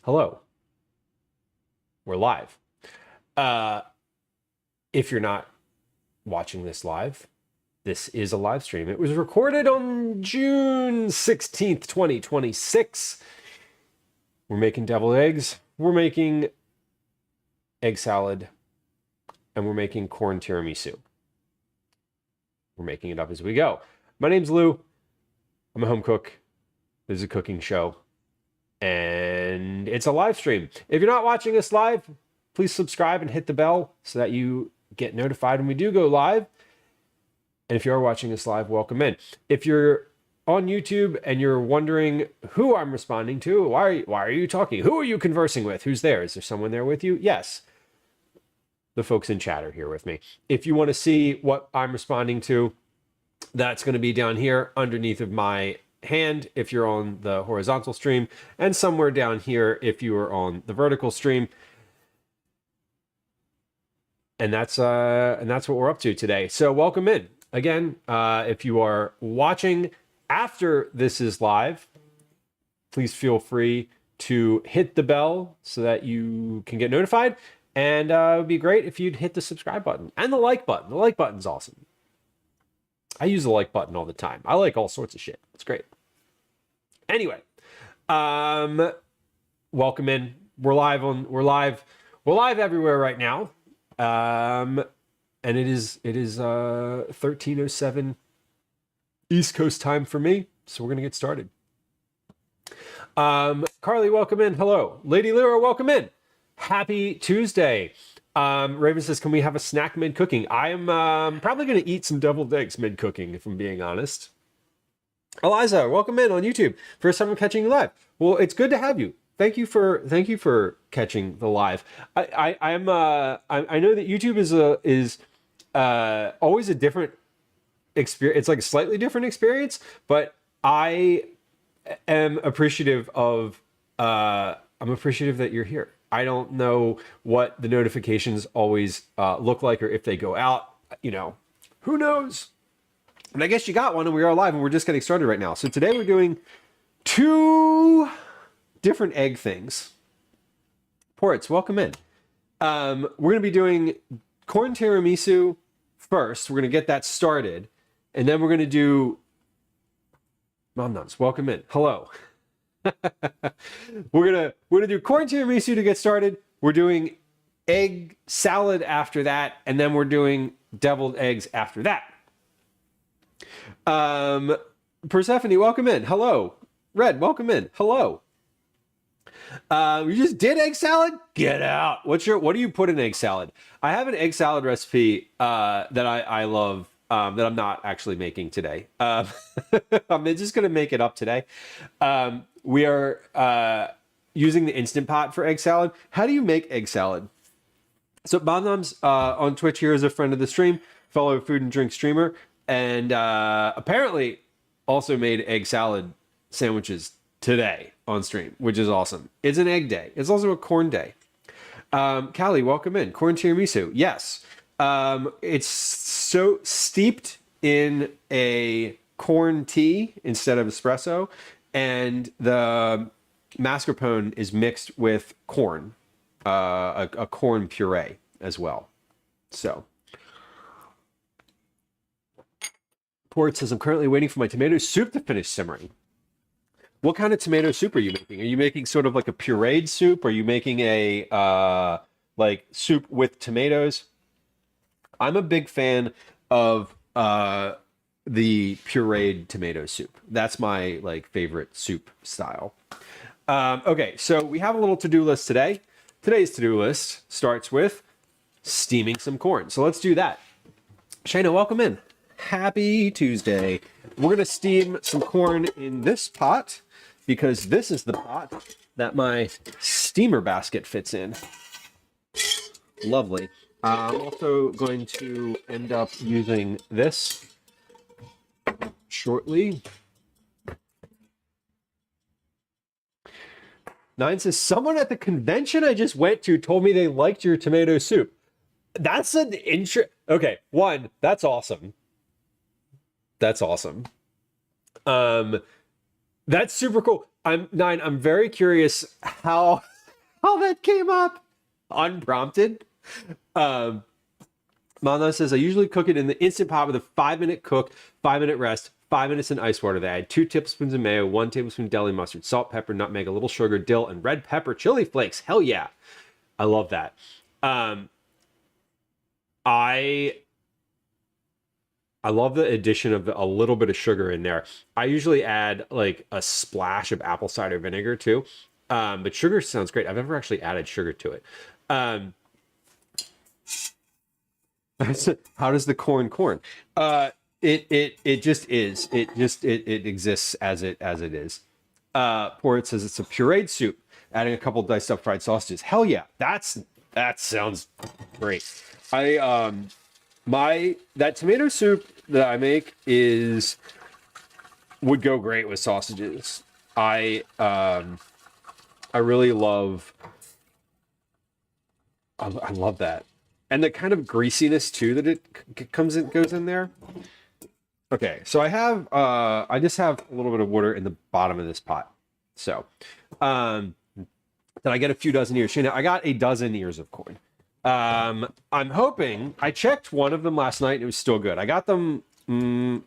Hello, we're live. If you're not watching this live, this is a live stream. It was recorded on June 16th, 2026. We're making deviled eggs, we're making egg salad, and we're making corn tiramisu. We're making it up as we go. My name's Lou. I'm a home cook. This is a cooking show. And it's a live stream. If you're not watching us live, please subscribe and hit the bell so that you get notified when we do go live. And if you are watching us live, welcome in. If you're on YouTube and you're wondering who I'm responding to, why are you talking? Who are you conversing with? Who's there? Is there someone there with you? Yes. The folks in chat are here with me. If you want to see what I'm responding to, that's going to be down here underneath of my hand if you're on the horizontal stream, and somewhere down here if you are on the vertical stream. And that's what we're up to today. So welcome in again. If you are watching after this is live, please feel free to hit the bell so that you can get notified. And it would be great if you'd hit the subscribe button and the like button. The like button's awesome. I use the like button all the time. I like all sorts of shit. It's great. Anyway, welcome in. We're live everywhere right now. And it is 13:07 East Coast time for me. So we're gonna get started. Carly, welcome in. Hello. Lady Lyra, welcome in. Happy Tuesday. Raven says, can we have a snack mid-cooking? I am probably going to eat some deviled eggs mid-cooking, if I'm being honest. Eliza, welcome in on YouTube. First time I'm catching you live. Well, it's good to have you. Thank you for catching the live. I know that YouTube is always a different experience. It's like a slightly different experience, but I am appreciative of that you're here. I don't know what the notifications always look like or if they go out, who knows? And I guess you got one and we are live and we're just getting started right now. So today we're doing two different egg things. Ports, welcome in. We're going to be doing corn tiramisu first. We're going to get that started. And then we're going to do Mom Nuns, welcome in. Hello. We're gonna do corn tiramisu to get started. We're doing egg salad after that, and then we're doing deviled eggs after that. Persephone, welcome in. Hello. Red, welcome in. Hello. You just did egg salad? Get out. What do you put in egg salad? I have an egg salad recipe that I love. That I'm not actually making today. I'm just going to make it up today. We are using the Instant Pot for egg salad. How do you make egg salad? So Bondom's on Twitch here is a friend of the stream, fellow food and drink streamer, and apparently also made egg salad sandwiches today on stream, which is awesome. It's an egg day. It's also a corn day. Callie, welcome in. Corn tiramisu. Yes. It's so steeped in a corn tea instead of espresso, and the mascarpone is mixed with corn, a corn puree as well. So, Port says, I'm currently waiting for my tomato soup to finish simmering. What kind of tomato soup are you making? Are you making sort of like a pureed soup? Are you making a like soup with tomatoes? I'm a big fan of the pureed tomato soup. That's my favorite soup style. Okay, so we have a little to-do list today. Today's to-do list starts with steaming some corn. So let's do that. Shayna, welcome in. Happy Tuesday. We're gonna steam some corn in this pot because this is the pot that my steamer basket fits in. Lovely. I'm also going to end up using this shortly. Nine says, someone at the convention I just went to told me they liked your tomato soup. That's an okay, one, that's awesome. That's awesome. That's super cool. I'm very curious how how that came up unprompted. Mama says, I usually cook it in the Instant Pot with a 5-minute cook, 5-minute rest, 5 minutes in ice water. They add 2 tablespoons of mayo, 1 tablespoon deli mustard, salt, pepper, nutmeg, a little sugar, dill, and red pepper chili flakes. Hell yeah. I love that. I love the addition of a little bit of sugar in there. I usually add like a splash of apple cider vinegar too. But sugar sounds great. I've never actually added sugar to it. How does the corn? It just is. It exists as it is. Port says it's a pureed soup, adding a couple diced up fried sausages. Hell yeah, that sounds great. That tomato soup that I make would go great with sausages. I really love. I love that. And the kind of greasiness too that it goes in there. Okay, so I just have a little bit of water in the bottom of this pot. So, then I get a few dozen ears. Shana, I got a dozen ears of corn. I'm hoping, I checked one of them last night and it was still good. I got them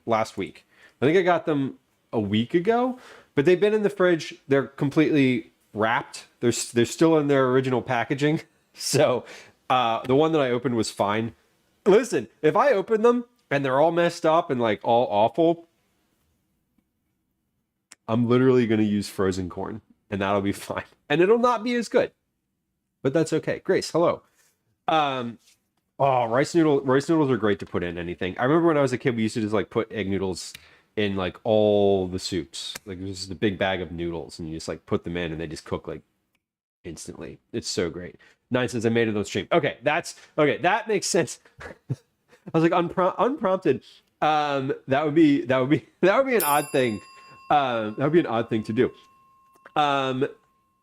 last week. I think I got them a week ago, but they've been in the fridge. They're completely wrapped. They're still in their original packaging. So, the one that I opened was fine. Listen, if I open them and they're all messed up and like all awful, I'm literally going to use frozen corn and that'll be fine. And it'll not be as good, but that's okay. Grace, hello. Rice noodles are great to put in anything. I remember when I was a kid, we used to just like put egg noodles in like all the soups. Like it was just a big bag of noodles and you just like put them in and they just cook like instantly. It's so great. 9 says I made it on stream. Okay, that makes sense. I was like unprompted. That would be an odd thing. That would be an odd thing to do.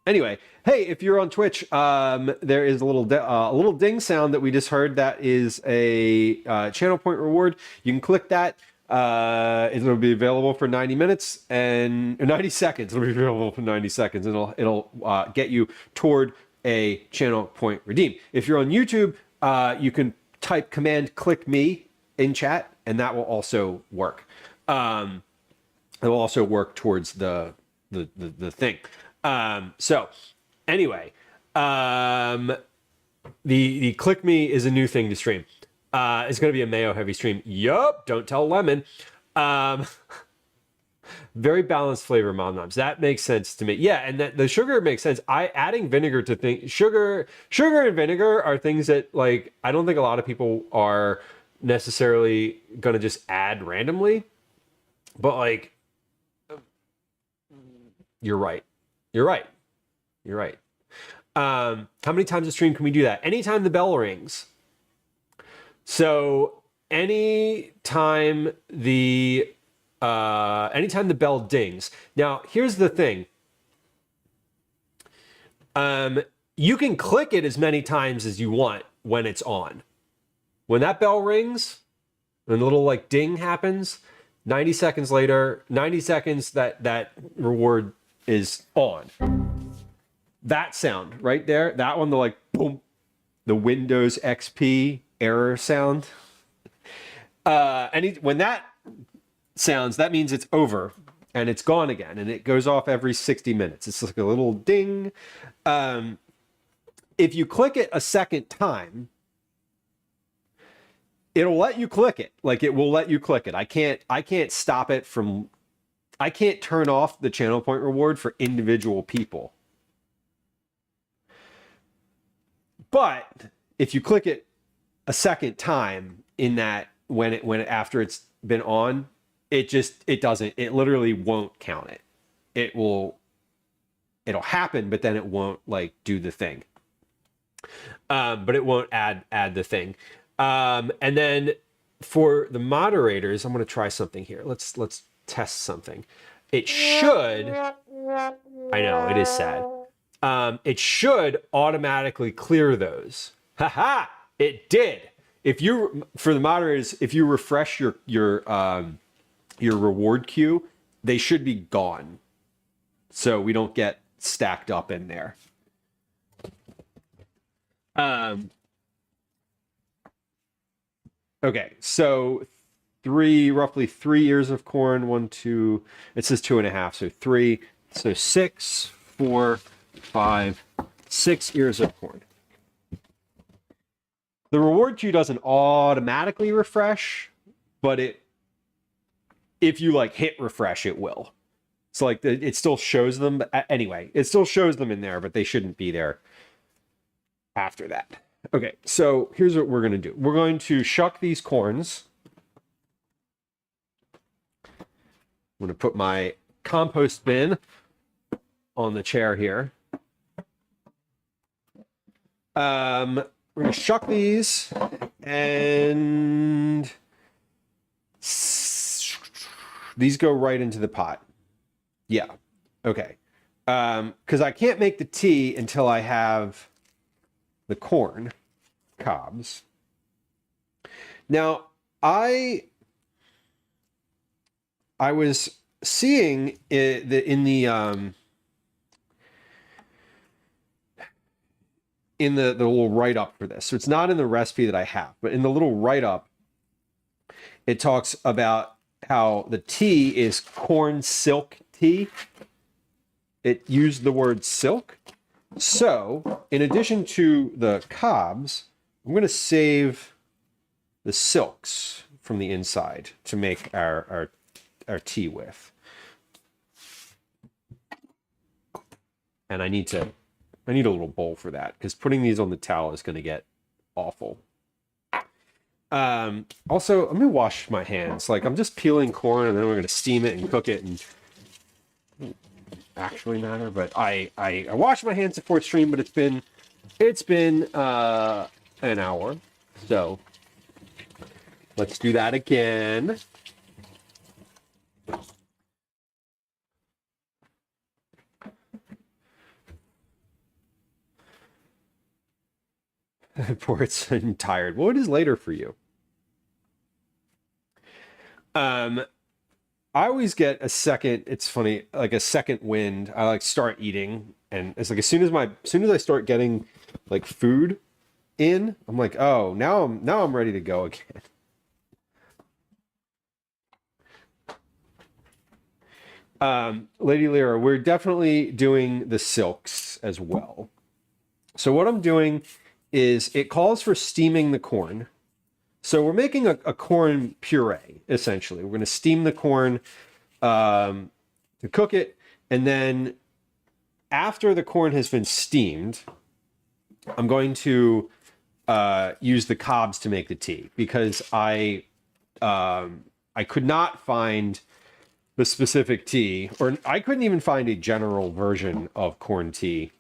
Anyway, hey, if you're on Twitch, there is a little ding sound that we just heard. That is a channel point reward. You can click that. It'll be available for 90 minutes and 90 seconds. It'll be available for 90 seconds, and it'll get you toward a channel point redeem. If you're on YouTube, you can type command click me in chat, and that will also work. It will also work towards the thing. So anyway, the click me is a new thing to stream. It's going to be a mayo heavy stream. Yup. Don't tell Lemon. Very balanced flavor, Mom Noms. That makes sense to me. Yeah, and the sugar makes sense. Adding vinegar to things, sugar and vinegar are things that like I don't think a lot of people are necessarily going to just add randomly. But like, you're right. How many times a stream can we do that? Anytime the bell rings. So anytime the bell dings. Now, here's the thing. You can click it as many times as you want when it's on. When that bell rings, and the little like ding happens, 90 seconds later, 90 seconds that reward is on. That sound right there, that one, the like boom, the Windows XP error sound. When that sounds, that means it's over and it's gone again, and it goes off every 60 minutes. It's like a little ding. If you click it a second time, it'll let you click it. Like it will let you click it. I can't stop it from. I can't turn off the channel point reward for individual people. But if you click it a second time in that when after it's been on, it literally won't count it. It'll happen, but then it won't like do the thing. But it won't add the thing. And then for the moderators, I'm going to try something here. Let's test something. It should, I know, it is sad. It should automatically clear those. Haha, it did. For the moderators, if you refresh your reward queue, they should be gone. So we don't get stacked up in there. Um, okay, so roughly 3 ears of corn. One, two. It says 2.5, so three. So 6, 4, 5, 6 ears of corn. The reward queue doesn't automatically refresh, but if you like hit refresh, it will. So like it still shows them. But anyway, it still shows them in there, but they shouldn't be there after that. Okay, so here's what we're going to do. We're going to shuck these corns. I'm going to put my compost bin on the chair here. We're going to shuck these and these go right into the pot. Yeah. Okay. Because I can't make the tea until I have the corn cobs. Now, I was seeing in the little write-up for this. So it's not in the recipe that I have, but in the little write-up, it talks about how the tea is corn silk tea. It used the word silk. So in addition to the cobs, I'm going to save the silks from the inside to make our tea with. And I need a little bowl for that because putting these on the towel is going to get awful. Also, I'm going to wash my hands. Like I'm just peeling corn and then we're going to steam it and cook it and actually matter. But I washed my hands before stream, but it's been an hour. So let's do that again. Poor it's tired. Well, it is later for you. I always get a second, it's funny, like a second wind. I like start eating and it's like as soon as I start getting like food in, I'm like, oh, now I'm ready to go again. Lady Lyra, we're definitely doing the silks as well. So what I'm doing is it calls for steaming the corn. So we're making a corn puree, essentially. We're going to steam the corn to cook it. And then after the corn has been steamed, I'm going to use the cobs to make the tea because I could not find the specific tea, or I couldn't even find a general version of corn tea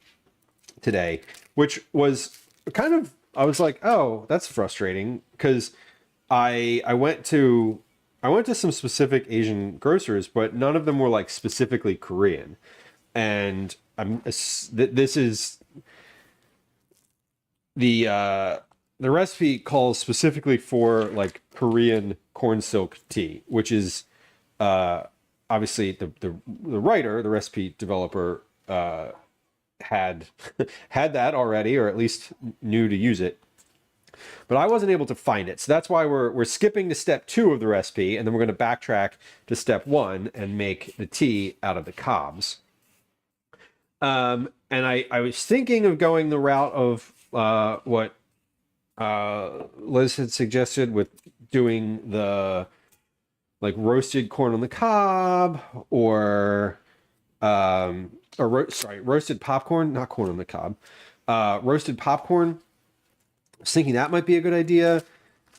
today, which was kind of, I was like, oh, that's frustrating because I went to some specific Asian grocers, but none of them were like specifically Korean. And this is the recipe calls specifically for like Korean corn silk tea, which is obviously the writer, the recipe developer had that already, or at least knew to use it, but I wasn't able to find it. So that's why we're skipping to step 2 of the recipe, and then we're going to backtrack to step 1 and make the tea out of the cobs. And I was thinking of going the route of what Liz had suggested with doing the like roasted corn on the cob, or roasted popcorn, not corn on the cob, roasted popcorn. I was thinking that might be a good idea.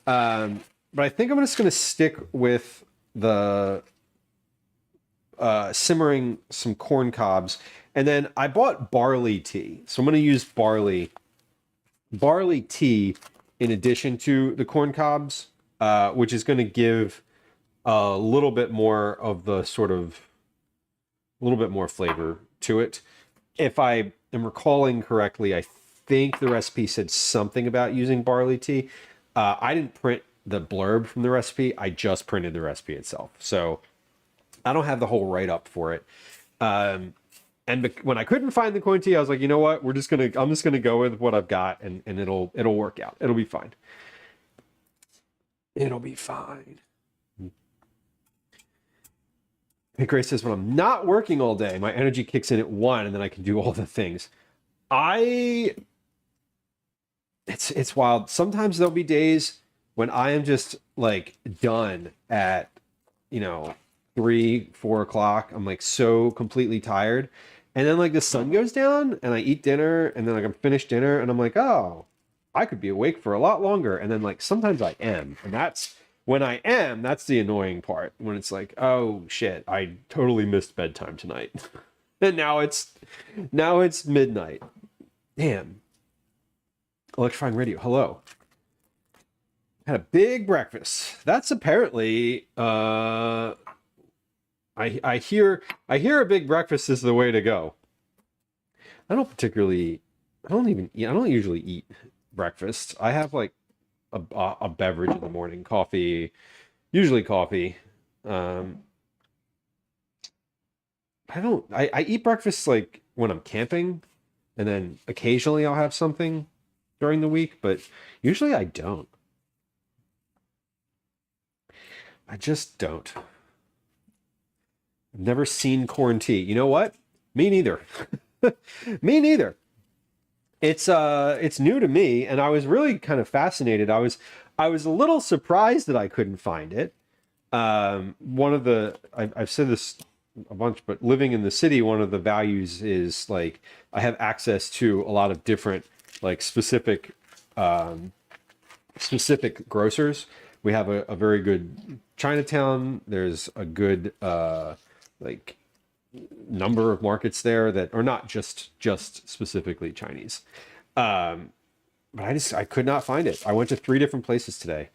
But I think I'm just going to stick with the simmering some corn cobs. And then I bought barley tea. So I'm going to use barley tea in addition to the corn cobs, which is going to give a little bit more of the sort of, a little bit more flavor to it. If I am recalling correctly, I think the recipe said something about using barley tea. I didn't print the blurb from the recipe. I just printed the recipe itself. So I don't have the whole write-up for it. And when I couldn't find the coin tea, I was like, you know what? I'm just gonna go with what I've got, and it'll work out. It'll be fine. It'll be fine. Hey, Grace says, when I'm not working all day, my energy kicks in at 1, and then I can do all the things. It's wild. Sometimes there'll be days when I am just like done at, 3, 4 o'clock. I'm like so completely tired. And then like the sun goes down and I eat dinner and then like I'm finished dinner and I'm like, oh, I could be awake for a lot longer. And then like sometimes I am. And that's when I am, that's the annoying part. When it's like, oh shit, I totally missed bedtime tonight. And now it's midnight. Damn. Electrifying radio. Hello. Had a big breakfast. That's apparently I hear a big breakfast is the way to go. I don't usually eat breakfast. I have like a beverage in the morning, usually coffee. I eat breakfast like when I'm camping, and then occasionally I'll have something during the week, but usually I don't. I just don't. I've never seen corn tea. You know what? Me neither. Me neither. It's new to me, and I was really kind of fascinated. I was a little surprised that I couldn't find it. I've said this a bunch, but living in the city, one of the values is like I have access to a lot of different like specific grocers. We have a very good Chinatown. There's a good like number of markets there that are not just specifically Chinese. But I could not find it. I went to 3 different places today.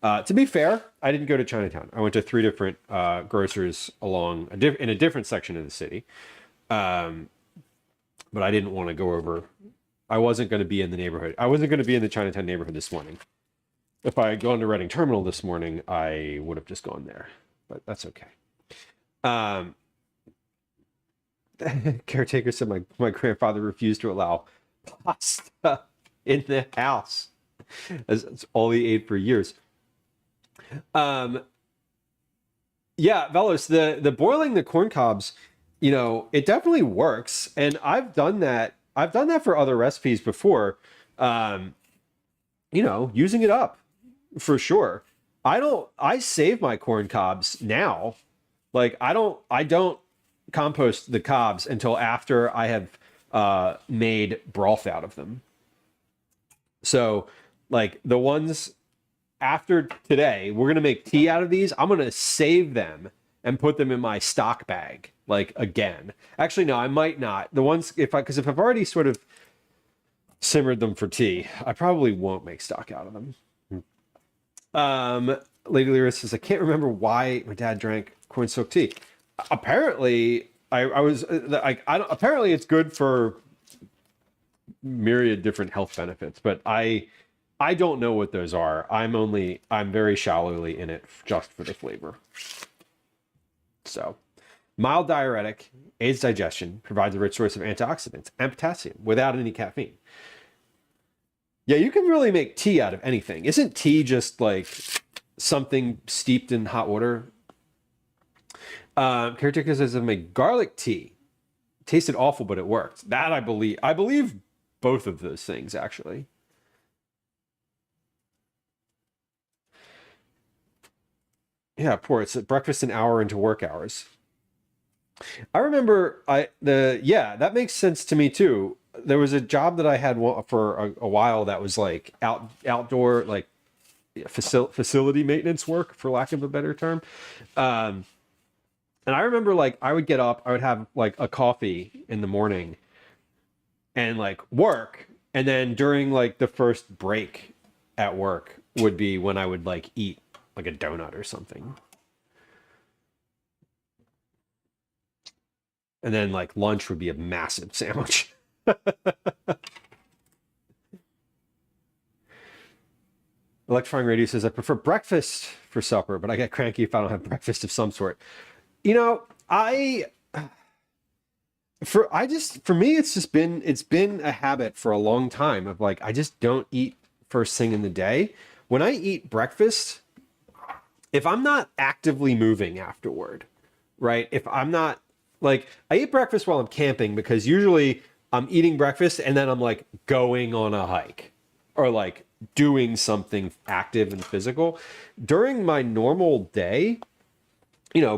To be fair, I didn't go to Chinatown. I went to 3 different grocers along in a different section of the city. But I didn't want to go over. I wasn't going to be in the neighborhood. I wasn't going to be in the Chinatown neighborhood this morning. If I had gone to Reading Terminal this morning, I would have just gone there. But that's okay. Caretaker said my grandfather refused to allow pasta in the house. That's all he ate for years. Yeah, Velos, the boiling the corn cobs, it definitely works. And I've done that for other recipes before. Using it up for sure. I save my corn cobs now. Like I don't compost the cobs until after I have made broth out of them. So like the ones after today, we're going to make tea out of these. I'm going to save them and put them in my stock bag. Like again, actually, no, I might not. The ones, because if I've already sort of simmered them for tea, I probably won't make stock out of them. Lady Lyra says, I can't remember why my dad drank corn soaked tea. Apparently, apparently it's good for myriad different health benefits, but I don't know what those are. I'm very shallowly in it just for the flavor. So, mild diuretic, aids digestion, provides a rich source of antioxidants and potassium without any caffeine. Yeah, you can really make tea out of anything. Isn't tea just like something steeped in hot water? Caretaker says I make garlic tea. It tasted awful, but it worked. That I believe. I believe both of those things, actually. Yeah, poor. It's at breakfast an hour into work hours. I remember that makes sense to me too. There was a job that I had for a while that was like outdoor, like facility maintenance work, for lack of a better term. And I remember like I would get up, I would have like a coffee in the morning and like work. And then during like the first break at work would be when I would like eat like a donut or something. And then like lunch would be a massive sandwich. Electrifying Radio says, I prefer breakfast for supper, but I get cranky if I don't have breakfast of some sort. For me, it's been a habit for a long time of like, I just don't eat first thing in the day. When I eat breakfast, if I'm not actively moving afterward, right? If I'm not like, I eat breakfast while I'm camping because usually I'm eating breakfast and then I'm like going on a hike or like doing something active and physical. During my normal day,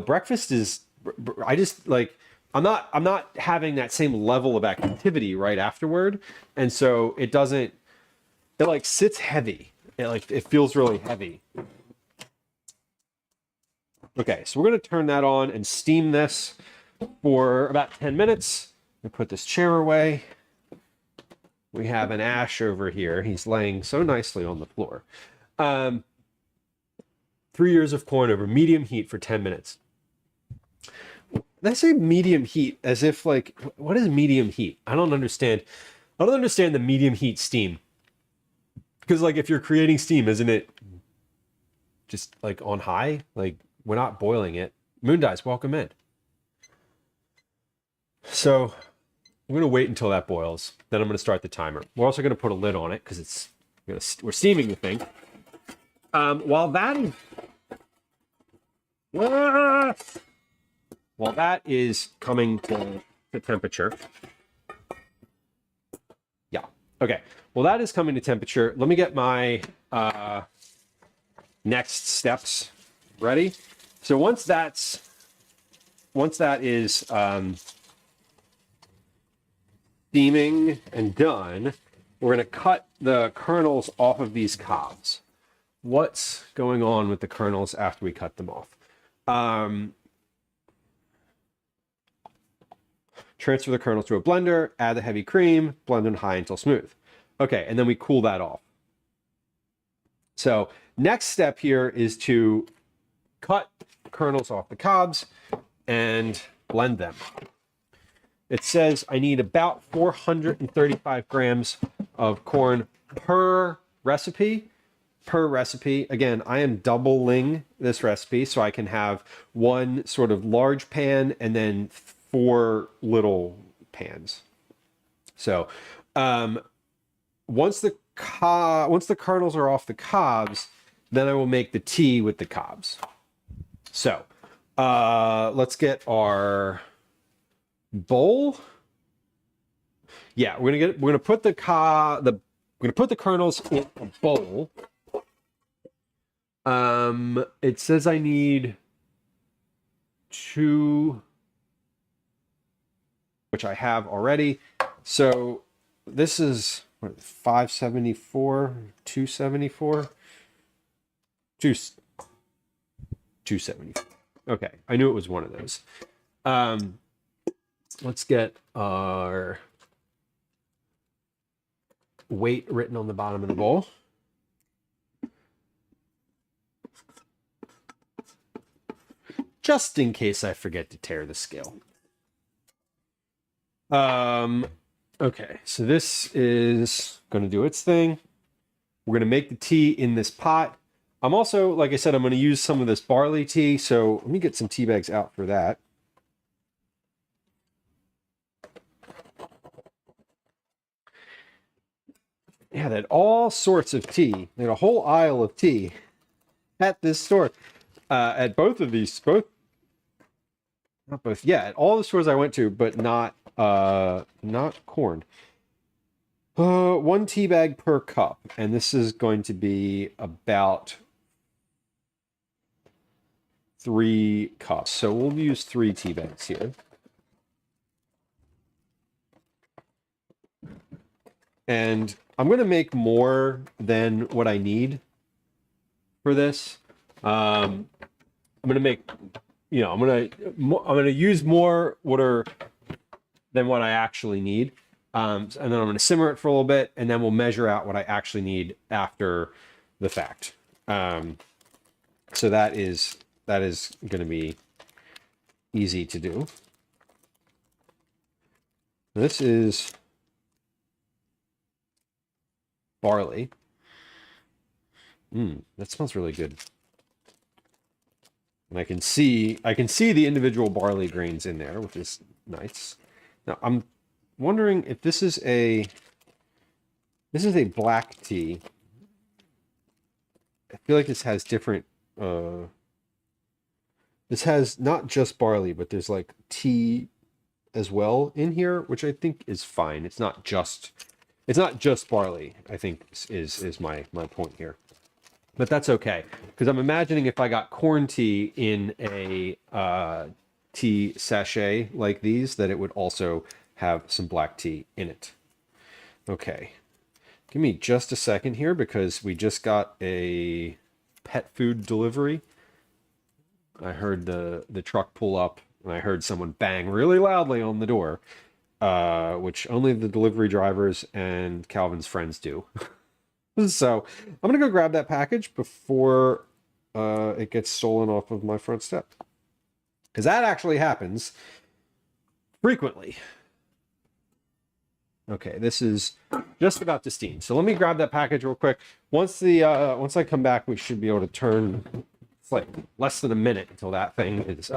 breakfast is, I just like, I'm not having that same level of activity right afterward. And so it like sits heavy. It feels really heavy. Okay, so we're going to turn that on and steam this for about 10 minutes. We put this chair away. We have an Ash over here. He's laying so nicely on the floor. 3 years of corn over medium heat for 10 minutes. I say medium heat as if like, what is medium heat? I don't understand. I don't understand the medium heat steam. Because like if you're creating steam, isn't it just like on high? Like we're not boiling it. Moon Dice, welcome in. So I'm going to wait until that boils. Then I'm going to start the timer. We're also going to put a lid on it because we're steaming the thing. While that is coming to temperature. Yeah. Okay. Well, that is coming to temperature. Let me get my next steps ready. So once that is steaming and done, we're going to cut the kernels off of these cobs. What's going on with the kernels after we cut them off? Transfer the kernels to a blender, add the heavy cream, blend on high until smooth. Okay, and then we cool that off. So next step here is to cut kernels off the cobs and blend them. It says I need about 435 grams of corn per recipe. Again, I am doubling this recipe so I can have one sort of large pan and then 4 little pans. So once the kernels are off the cobs, then I will make the tea with the cobs. So let's get our bowl. Yeah, we're gonna put the kernels in a bowl. It says I need 2, which I have already. So this is what, 574, 274, 274. Okay, I knew it was one of those. Let's get our weight written on the bottom of the bowl. Just in case I forget to tear the scale. Okay, so this is going to do its thing. We're going to make the tea in this pot. I'm also, like I said, I'm going to use some of this barley tea. So let me get some tea bags out for that. Yeah, they had all sorts of tea. They had a whole aisle of tea at this store. At both of these, not both. Yeah, at all the stores I went to, but not corn. 1 tea bag per cup, and this is going to be about 3 cups. So we'll use 3 tea bags here. And I'm going to make more than what I need for this. I'm going to make, I'm going to use more than what I actually need. And then I'm going to simmer it for a little bit, and then we'll measure out what I actually need after the fact. So that is going to be easy to do. This is barley. That smells really good. And I can see the individual barley grains in there, which is nice. Now I'm wondering if this is a black tea. I feel like this has different this has not just barley, but there's like tea as well in here, which I think is fine. It's not just barley, I think is my point here. But that's okay, because I'm imagining if I got corn tea in a tea sachet like these, that it would also have some black tea in it. Okay. Give me just a second here, because we just got a pet food delivery. I heard the truck pull up, and I heard someone bang really loudly on the door, which only the delivery drivers and Calvin's friends do. So I'm going to go grab that package before it gets stolen off of my front step. Because that actually happens frequently. Okay, this is just about to steam. So let me grab that package real quick. Once I come back, we should be able to turn. It's like less than a minute until that thing is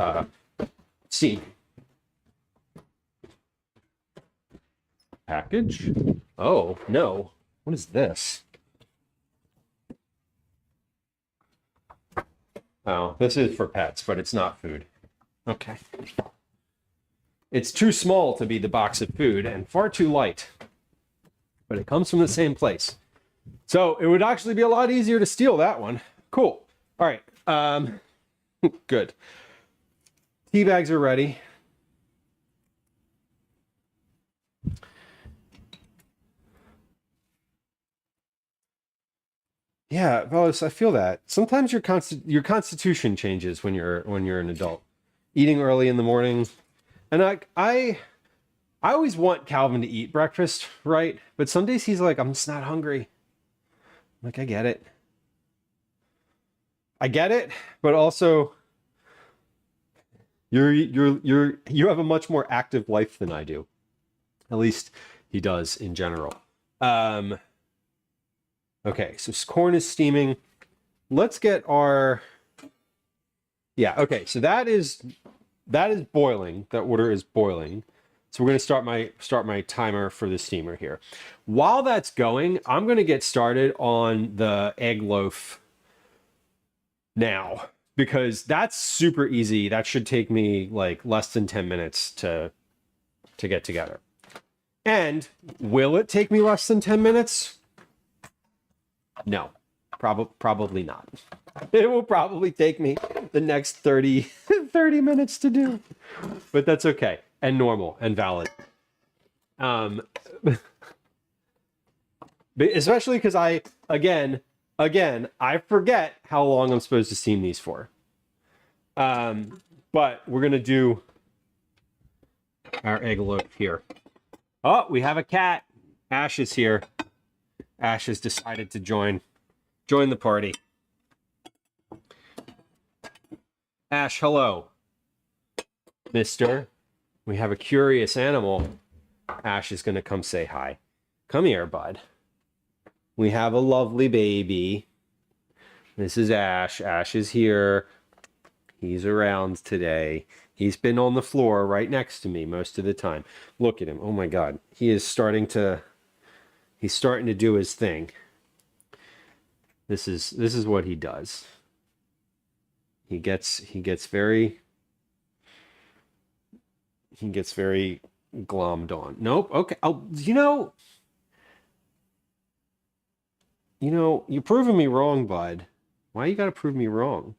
steamed. Package? Oh, no. What is this? Oh, this is for pets, but it's not food. Okay. It's too small to be the box of food and far too light. But it comes from the same place. So it would actually be a lot easier to steal that one. Cool. All right. Good. Tea bags are ready. Yeah, Velos, I feel that. Sometimes your constitution changes when you're an adult. Eating early in the morning. And I always want Calvin to eat breakfast, right? But some days he's like, I'm just not hungry. I'm like, I get it. But also you have a much more active life than I do. At least he does in general. Okay, so corn is steaming. Let's get our... Yeah, okay, so that is boiling. That water is boiling. So we're going to start my timer for the steamer here. While that's going, I'm going to get started on the egg loaf now, because that's super easy. That should take me like less than 10 minutes to get together. And will it take me less than 10 minutes? No, probably not. It will probably take me the next 30 minutes to do, but that's okay and normal and valid. Especially because I forget how long I'm supposed to steam these for. But we're gonna do our egg loaf here. Oh, we have a cat. Ash is here. Ash has decided to join the party. Ash, hello. Mister, we have a curious animal. Ash is going to come say hi. Come here, bud. We have a lovely baby. This is Ash. Ash is here. He's around today. He's been on the floor right next to me most of the time. Look at him. Oh my God. He's starting to do his thing. This is what he does. He gets very glommed on. Nope. Okay. Oh, you're proving me wrong, bud. Why you gotta prove me wrong?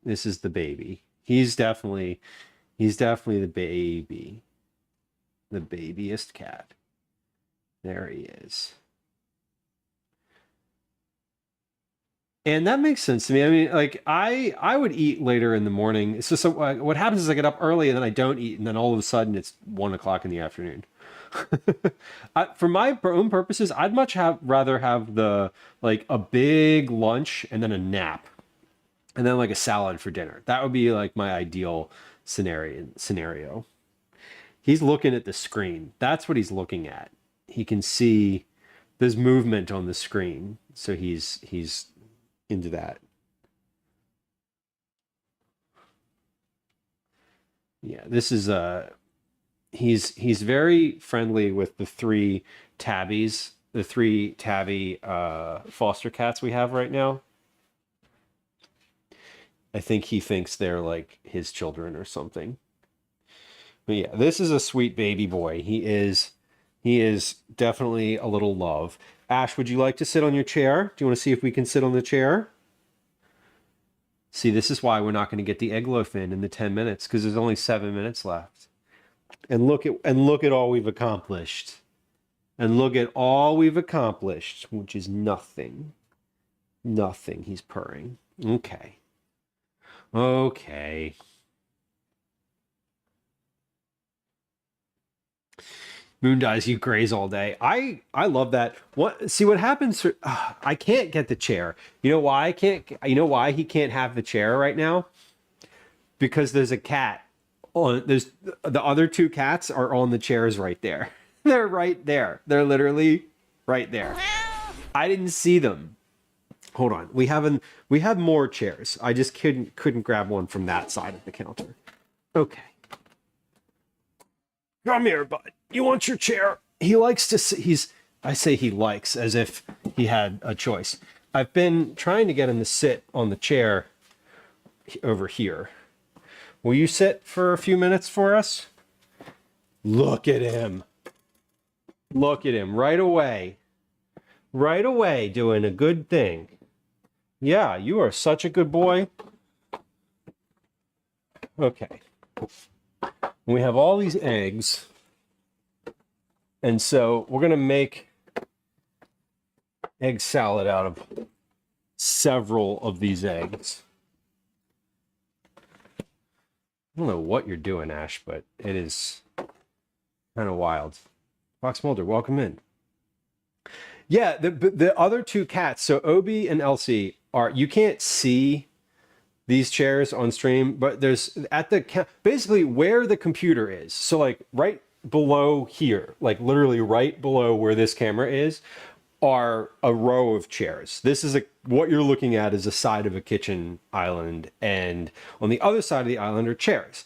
This is the baby. He's definitely the baby. The babiest cat. There he is. And that makes sense to me. I mean, like I would eat later in the morning. It's just what happens is I get up early and then I don't eat, and then all of a sudden it's 1 o'clock in the afternoon. For my own purposes, I'd much rather have like a big lunch and then a nap, and then like a salad for dinner. That would be like my ideal scenario. He's looking at the screen. That's what he's looking at. He can see there's movement on the screen, so he's into that. Yeah, this is he's very friendly with the three tabbies, the three tabby foster cats we have right now. I think he thinks they're like his children or something. But yeah, this is a sweet baby boy. He is definitely a little love. Ash, would you like to sit on your chair? Do you want to see if we can sit on the chair? See, this is why we're not going to get the egg loaf in the 10 minutes, because there's only 7 minutes left. And look at all we've accomplished. And look at all we've accomplished, which is nothing. Nothing, he's purring. Okay. Okay. Moon dies, you graze all day. I love that. What happens? I can't get the chair. You know why I can't? You know why he can't have the chair right now? Because there's a cat on. There's the other two cats are on the chairs right there. They're right there. They're literally right there. I didn't see them. Hold on. We have more chairs. I just couldn't grab one from that side of the counter. Okay. Come here, bud. You want your chair? He likes to sit. I say he likes as if he had a choice. I've been trying to get him to sit on the chair over here. Will you sit for a few minutes for us? Look at him. Look at him right away. Right away doing a good thing. Yeah, you are such a good boy. Okay. We have all these eggs. And so we're going to make egg salad out of several of these eggs. I don't know what you're doing, Ash, but it is kind of wild. Fox Mulder, welcome in. Yeah, the other two cats, so Obi and Elsie, you can't see these chairs on stream, but there's basically where the computer is. So like right below here, like literally right below where this camera is, are a row of chairs. This is what you're looking at is a side of a kitchen island, and on the other side of the island are chairs.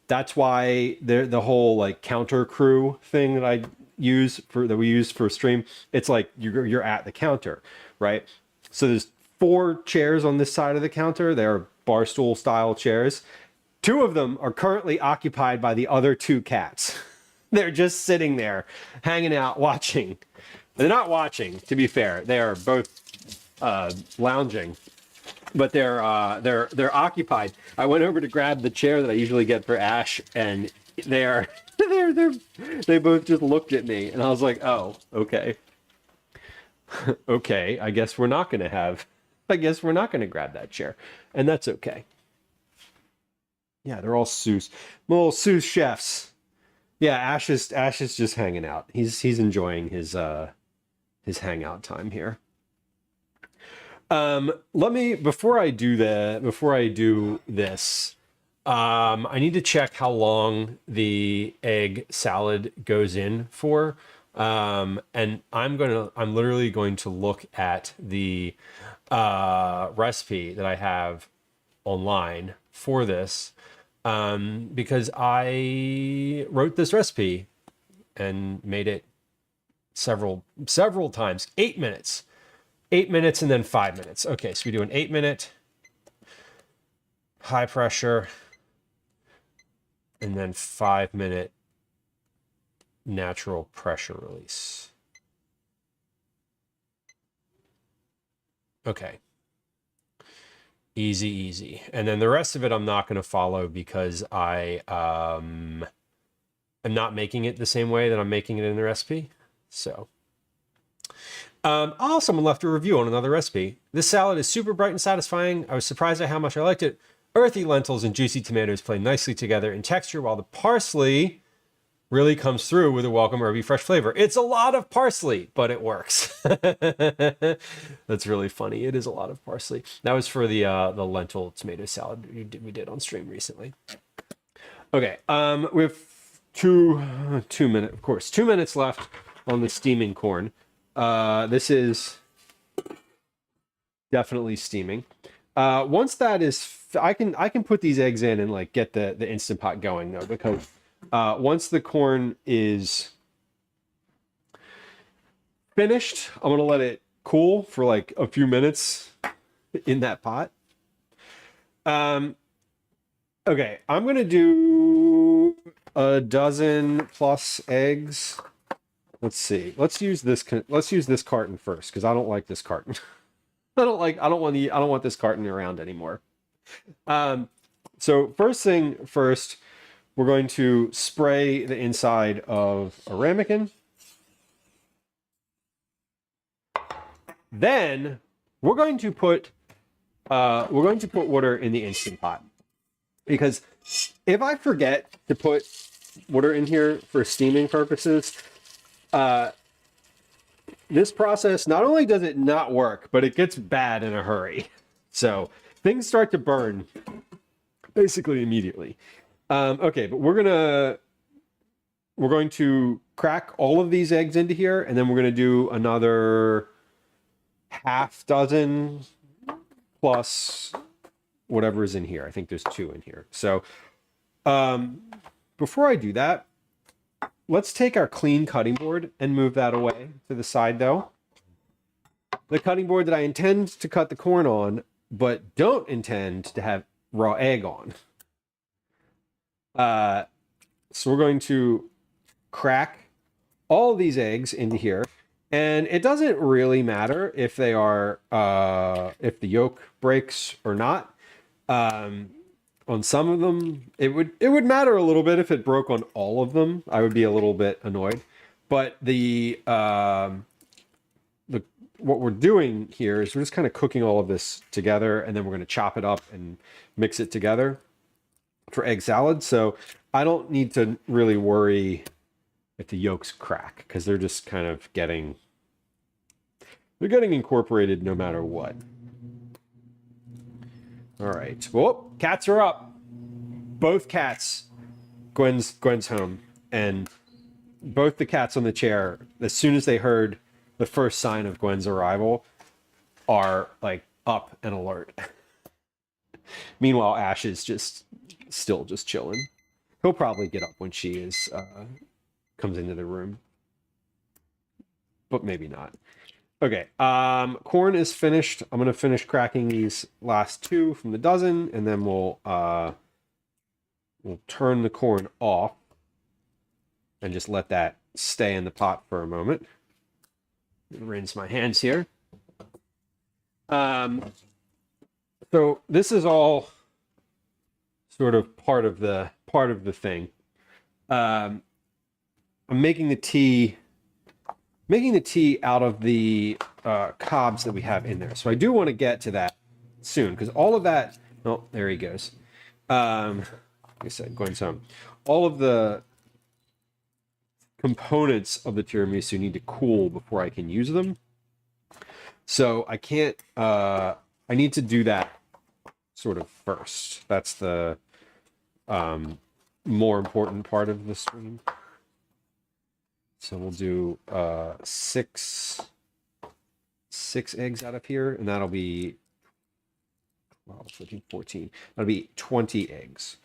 That's why the whole like counter crew thing that we use for stream, it's like you're at the counter, right? So there's 4 chairs on this side of the counter. They're bar stool style chairs. 2 of them are currently occupied by the other 2 cats. They're just sitting there, hanging out, watching. They're not watching, to be fair. They are both lounging, but they're occupied. I went over to grab the chair that I usually get for Ash, and they both just looked at me, and I was like, oh, okay. Okay, I guess we're not going to grab that chair, and that's okay. Yeah, they're all sous, little sous chefs. Yeah, Ash is just hanging out. He's enjoying his hangout time here. Before I do this, I need to check how long the egg salad goes in for. And I'm literally going to look at the recipe that I have online for this, because I wrote this recipe and made it several times. 8 minutes, and then 5 minutes. Okay, so we do an 8-minute high pressure, and then 5-minute natural pressure release. Okay. Easy. And then the rest of it I'm not going to follow because I am not making it the same way that I'm making it in the recipe. So, someone left a review on another recipe. This salad is super bright and satisfying. I was surprised at how much I liked it. Earthy lentils and juicy tomatoes play nicely together in texture, while the parsley really comes through with a welcome herby fresh flavor. It's a lot of parsley, but it works. That's really funny. It is a lot of parsley. That was for the lentil tomato salad we did on stream recently. Okay, we have 2 minutes, of course, 2 minutes left on the steaming corn. This is definitely steaming. Once that is, I can put these eggs in and like get the Instant Pot going though, because once the corn is finished, I'm gonna let it cool for like a few minutes in that pot. Okay, I'm gonna do a dozen plus eggs. Let's see. Let's use this carton first because I don't like this carton. I don't want this carton around anymore. So first thing first, we're going to spray the inside of a ramekin. Then we're going to put water in the Instant Pot, because if I forget to put water in here for steaming purposes, this process, not only does it not work, but it gets bad in a hurry. So things start to burn basically immediately. Okay, but we're going to crack all of these eggs into here, and then we're going to do another half dozen plus whatever is in here. I think there's 2 in here. So before I do that, let's take our clean cutting board and move that away to the side though. The cutting board that I intend to cut the corn on, but don't intend to have raw egg on. So we're going to crack all these eggs into here. And it doesn't really matter if they are, if the yolk breaks or not. On some of them, it would matter a little bit if it broke on all of them. I would be a little bit annoyed. But what we're doing here is we're just kind of cooking all of this together, and then we're going to chop it up and mix it together for egg salad. So I don't need to really worry if the yolks crack, because they're just kind of getting incorporated no matter what. All right. Well, cats are up. Both cats. Gwen's home, and both the cats on the chair, as soon as they heard the first sign of Gwen's arrival, are like up and alert. Meanwhile, Ash is still chilling. He'll probably get up when she comes into the room, but maybe not. Okay, corn is finished. I'm gonna finish cracking these last 2 from the dozen, and then we'll turn the corn off and just let that stay in the pot for a moment. Rinse my hands here. So this is all sort of part of the thing. I'm making the tea out of the cobs that we have in there. So I do want to get to that soon, because all of that, oh, there he goes. Like I said, Gwen's home. All of the components of the tiramisu need to cool before I can use them. So I can't, I need to do that sort of first. That's the more important part of the stream. So we'll do 6 eggs out of here, and that'll be 12, 13, 14. That'll be 20 eggs.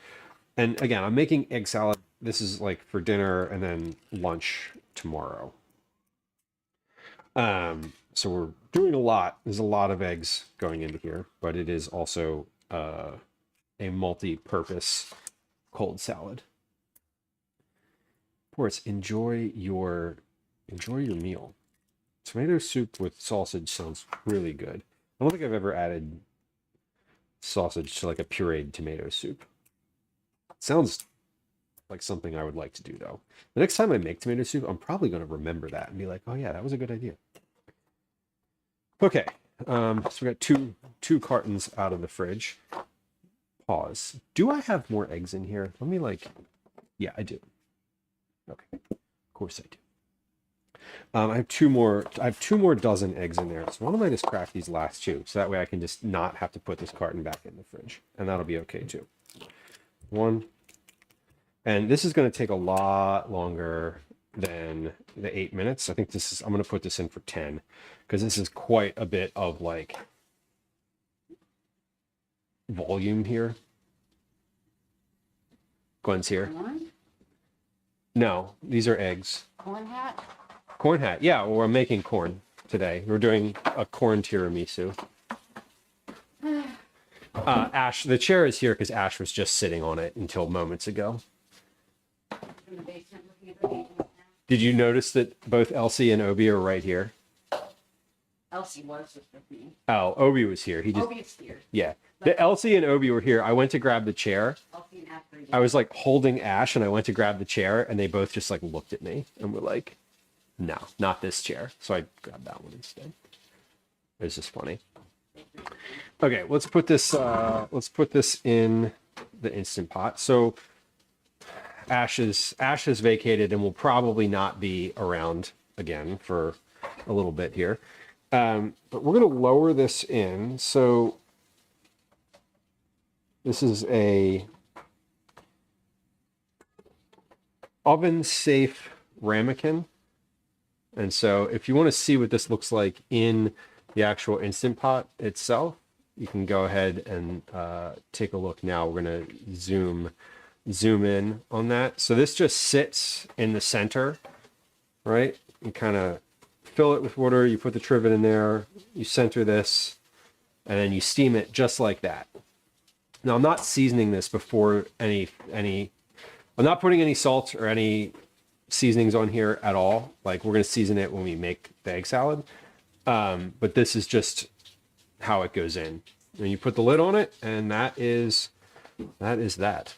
And again, I'm making egg salad. This is like for dinner and then lunch tomorrow. So we're doing a lot. There's a lot of eggs going into here, but it is also a multi-purpose cold salad. Of course, enjoy your meal. Tomato soup with sausage sounds really good. I don't think I've ever added sausage to like a pureed tomato soup. Sounds like something I would like to do though. The next time I make tomato soup, I'm probably going to remember that and be like, oh yeah, that was a good idea. Okay, so we got two cartons out of the fridge. Pause. Do I have more eggs in here? Let me yeah, I do. Okay, of course I do. I have two more dozen eggs in there. So why don't I just crack these last 2, so that way I can just not have to put this carton back in the fridge, and that'll be okay too. 1, and this is going to take a lot longer than the 8 minutes. I think I'm going to put this in for 10, because this is quite a bit of like volume here. Gwen's here. Corn? No, these are eggs. Corn hat? Corn hat. Yeah, well, we're making corn today. We're doing a corn tiramisu. Ash, the chair is here because Ash was just sitting on it until moments ago. In the basement looking at the paintings now. Did you notice that both Elsie and Obi are right here? Elsie was just with me. Oh, Obi was here. He just Obi's here. yeah. The Elsie and Obi were here. I went to grab the chair. Elsie and Asbury. I was like holding Ash and I went to grab the chair and they both just like looked at me and were like, no, not this chair. So I grabbed that one instead. It was just funny. Okay, let's put this in the Instant Pot. So Ash has vacated and will probably not be around again for a little bit here. But we're gonna lower this in. So this is a oven safe ramekin. And so if you want to see what this looks like in the actual Instant Pot itself, you can go ahead and take a look now. We're going to zoom in on that. So this just sits in the center, right? You kind of fill it with water, you put the trivet in there, you center this, and then you steam it just like that. Now I'm not seasoning this before I'm not putting any salt or any seasonings on here at all. Like we're going to season it when we make the egg salad. But this is just how it goes in. And you put the lid on it, and that is that.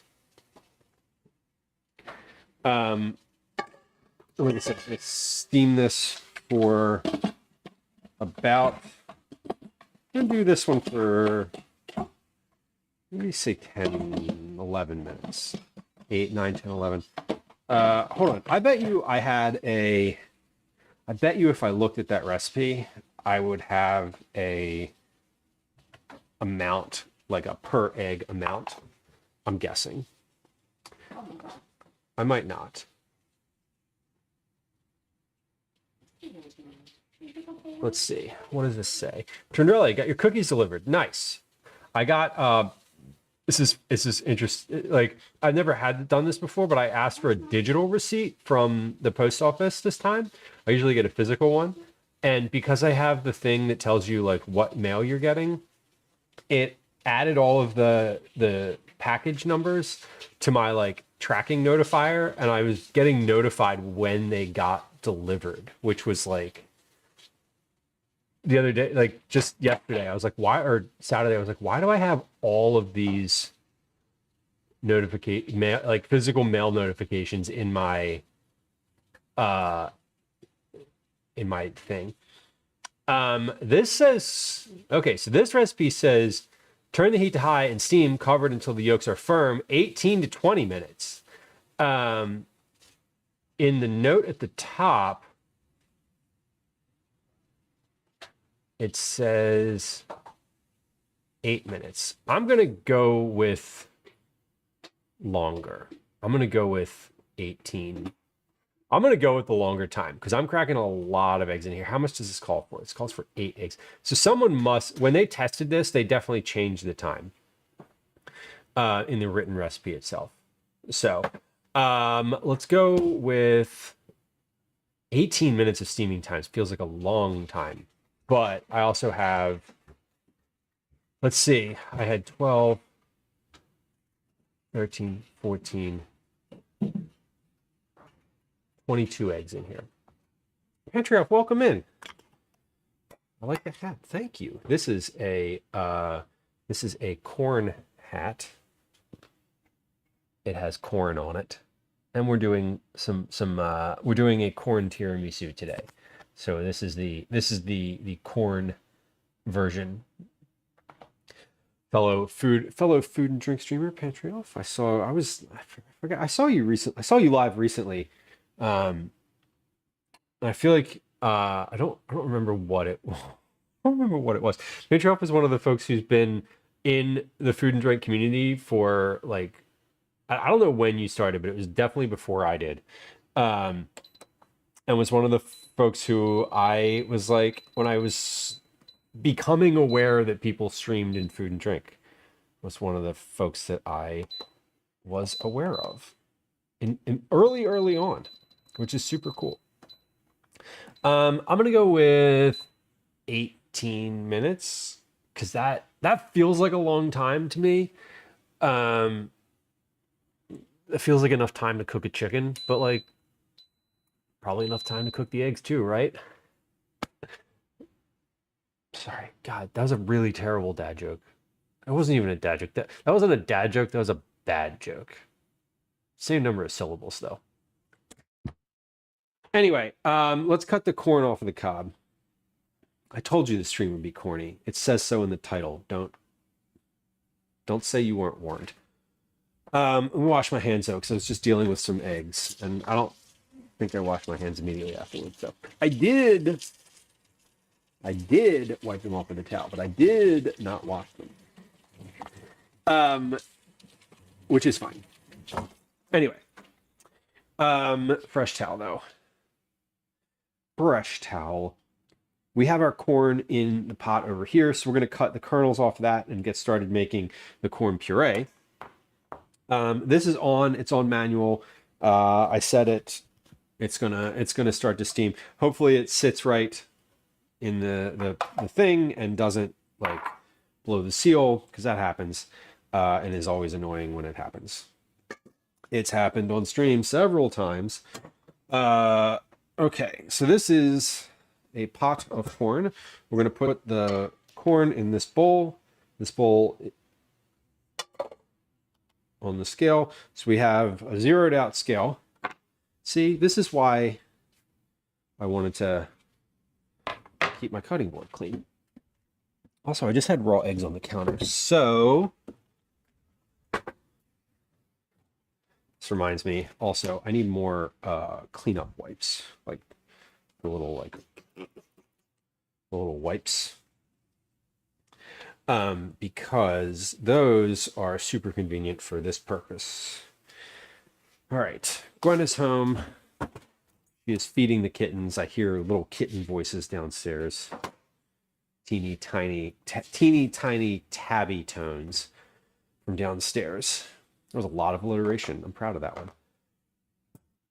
Like I said, let's steam this for about, I'm going to do this one for, let me say 10, 11 minutes. 8, 9, 10, 11. Hold on. I bet you if I looked at that recipe, I would have a amount, like a per egg amount. I'm guessing. I might not. Let's see. What does this say? Trinderelli, got your cookies delivered. Nice. I got this is interesting. Like I've never done this before, but I asked for a digital receipt from the post office this time. I usually get a physical one. And because I have the thing that tells you like what mail you're getting, it added all of the package numbers to my like tracking notifier, and I was getting notified when they got delivered, which was like the other day, like just yesterday, I was like, why, or Saturday, I was like, why do I have all of these mail, like physical mail notifications in my thing? This says, okay, so this recipe says turn the heat to high and steam covered until the yolks are firm, 18 to 20 minutes. In the note at the top, it says 8 minutes. I'm going to go with longer. I'm going to go with 18. I'm going to go with the longer time because I'm cracking a lot of eggs in here. How much does this call for? It calls for 8 eggs. So someone must, when they tested this, they definitely changed the time in the written recipe itself. So let's go with 18 minutes of steaming time. Feels like a long time. But I also have, let's see, I had 12, 13, 14, 22 eggs in here. Patriarch, welcome in. I like the hat. Thank you. This is a corn hat. It has corn on it. And we're doing we're doing a corn tiramisu today. So this is the corn version. Fellow food and drink streamer Patriarch. I saw you live recently. I feel like I don't remember what it was. I don't remember what it was. Patriarch is one of the folks who's been in the food and drink community for like, I don't know when you started, but it was definitely before I did. And was one of the folks who I was like, when I was becoming aware that people streamed in food and drink, was one of the folks that I was aware of in early on, which is super cool. I'm gonna go with 18 minutes because that feels like a long time to me. It feels like enough time to cook a chicken, but like probably enough time to cook the eggs too, right? Sorry, God, that was a really terrible dad joke. That wasn't even a dad joke. That wasn't a dad joke. That was a bad joke. Same number of syllables though. Anyway, let's cut the corn off of the cob. I told you the stream would be corny. It says so in the title. Don't say you weren't warned. Let me wash my hands though, because I was just dealing with some eggs, and I don't think I washed my hands immediately afterwards. So I did wipe them off with a towel, but I did not wash them. Which is fine. Anyway, fresh towel though. Fresh towel. We have our corn in the pot over here, so we're going to cut the kernels off of that and get started making the corn puree. This is on, it's on manual. I set it, it's gonna start to steam. Hopefully it sits right in the thing and doesn't like blow the seal, because that happens and is always annoying when it happens. It's happened on stream several times. Okay, so this is a pot of corn. We're going to put the corn in this bowl. This bowl on the scale. So we have a zeroed out scale. See, this is why I wanted to keep my cutting board clean. Also, I just had raw eggs on the counter. So this reminds me also, I need more cleanup wipes, like the little wipes, because those are super convenient for this purpose. All right, Gwen is home. She is feeding the kittens. I hear little kitten voices downstairs. Teeny tiny tabby tones from downstairs. There was a lot of alliteration. I'm proud of that one.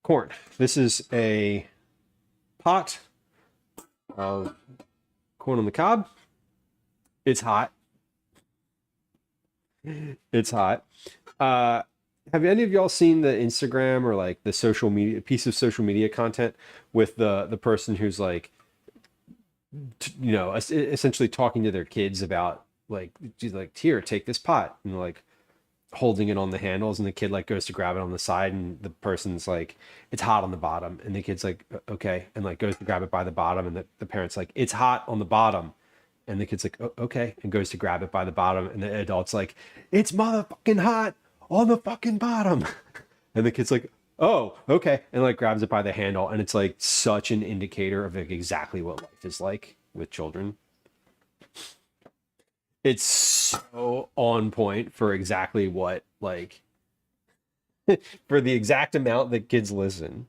Corn. This is a pot of corn on the cob. It's hot. It's hot. Have any of y'all seen the Instagram or like the social media piece of social media content with the person who's like, you know, essentially talking to their kids about like, she's like, here, take this pot, and like holding it on the handles, and the kid like goes to grab it on the side, and the person's like, it's hot on the bottom, and the kid's like, okay, and like goes to grab it by the bottom, and the parent's like, it's hot on the bottom, and the kid's like, okay, and goes to grab it by the bottom, and the adult's like, it's motherfucking hot on the fucking bottom. And the kid's like, oh, okay, and like grabs it by the handle, and it's like such an indicator of like exactly what life is like with children. It's so on point for exactly what, like, for the exact amount that kids listen.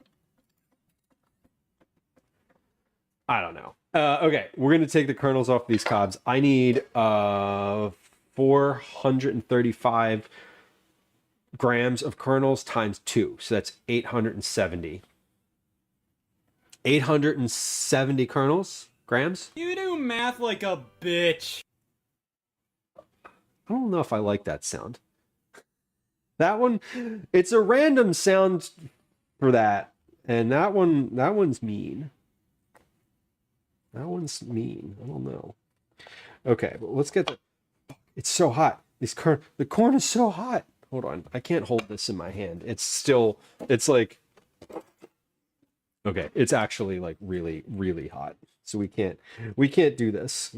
I don't know. Okay, we're going to take the kernels off these cobs. I need 435 grams of kernels times 2. So that's 870. 870 grams? You do math like a bitch. I don't know if I like that sound. That one, it's a random sound for that. And that one's mean. That one's mean. I don't know. Okay, but let's get the... It's so hot. The corn is so hot. Hold on. I can't hold this in my hand. It's like... Okay, it's actually like really, really hot. So we can't do this.